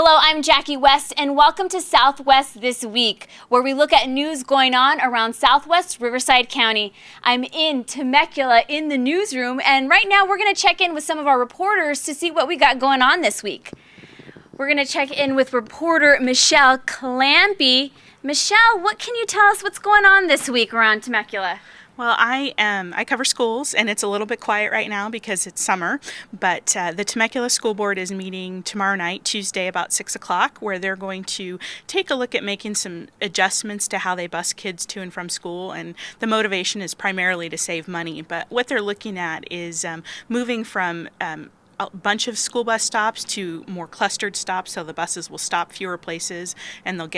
Hello, I'm Jackie West, and welcome to Southwest This Week, where we look at news going on around Southwest Riverside County. I'm in Temecula in the newsroom, and right now we're going to check in with some of our reporters to see what we got going on this week. We're going to check in with reporter Michelle Clampy. Michelle, what can you tell us what's going on this week around Temecula? Well, I cover schools, and it's a little bit quiet right now because it's summer, but the Temecula School Board is meeting tomorrow night, Tuesday, about 6 o'clock, where they're going to take a look at making some adjustments to how they bus kids to and from school, and the motivation is primarily to save money, but what they're looking at is moving from a bunch of school bus stops to more clustered stops, so the buses will stop fewer places, and they'll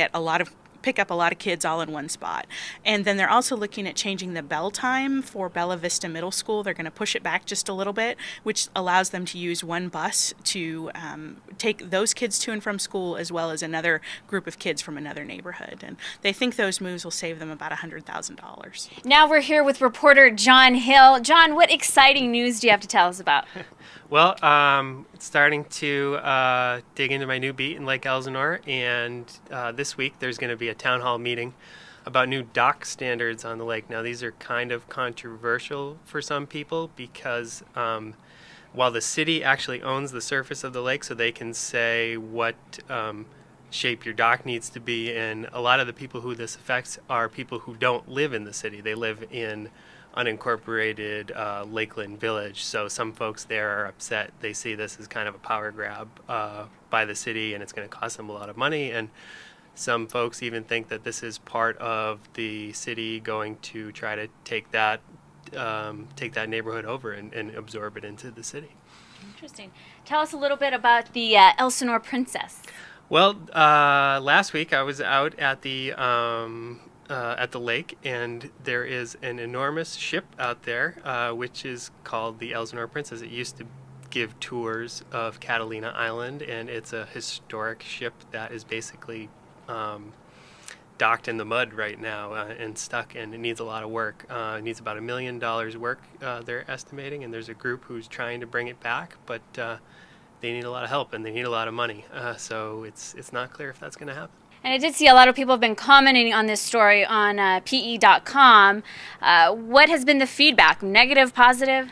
pick up a lot of kids all in one spot. And then they're also looking at changing the bell time for Bella Vista Middle School. They're going to push it back just a little bit, which allows them to use one bus to take those kids to and from school, as well as another group of kids from another neighborhood. And they think those moves will save them about $100,000. Now we're here with reporter John Hill. John, what exciting news do you have to tell us about? Well, starting to dig into my new beat in Lake Elsinore, and this week there's going to be a town hall meeting about new dock standards on the lake. Now, these are kind of controversial for some people because while the city actually owns the surface of the lake, so they can say what shape your dock needs to be, and a lot of the people who this affects are people who don't live in the city. They live in unincorporated Lakeland Village, so some folks there are upset. They see this as kind of a power grab by the city, and it's going to cost them a lot of money, and some folks even think that this is part of the city going to try to take that neighborhood over and absorb it into the city. Interesting. Tell us a little bit about the Elsinore Princess. Well, last week I was out at the lake, and there is an enormous ship out there, which is called the Elsinore Princess. It used to give tours of Catalina Island, and it's a historic ship that is basically docked in the mud right now and stuck, and it needs a lot of work. It needs about $1 million work, they're estimating, and there's a group who's trying to bring it back, but they need a lot of help, and they need a lot of money, so it's not clear if that's going to happen. And I did see a lot of people have been commenting on this story on PEKam. What has been the feedback? Negative, positive?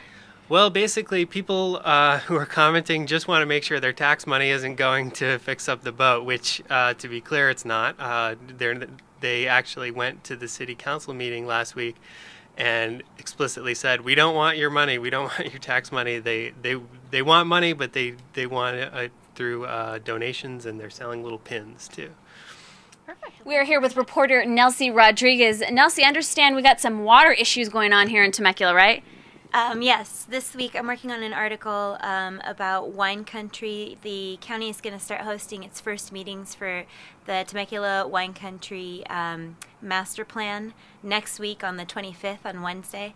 Well, basically, people who are commenting just want to make sure their tax money isn't going to fix up the boat, which, to be clear, it's not. They actually went to the city council meeting last week and explicitly said, "We don't want your money. We don't want your tax money." They want money, but they want it through donations, and they're selling little pins too. Perfect. We are here with reporter Nelsie Rodrigues. Nelsie, I understand we got some water issues going on here in Temecula, right? Yes, this week I'm working on an article about wine country. The county is going to start hosting its first meetings for the Temecula Wine Country Master Plan next week on the 25th on Wednesday.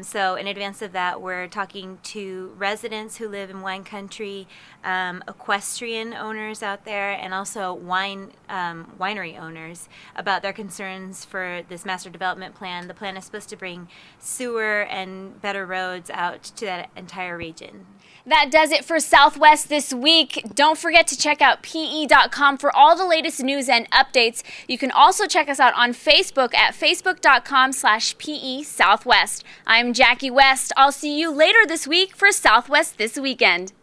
So in advance of that, we're talking to residents who live in wine country, equestrian owners out there, and also winery owners about their concerns for this master development plan. The plan is supposed to bring sewer and better roads out to that entire region. That does it for Southwest This Week. Don't forget to check out PE.com for all the latest news and updates. You can also check us out on Facebook at facebook.com/PE Southwest. I'm Jackie West. I'll see you later this week for Southwest This Weekend.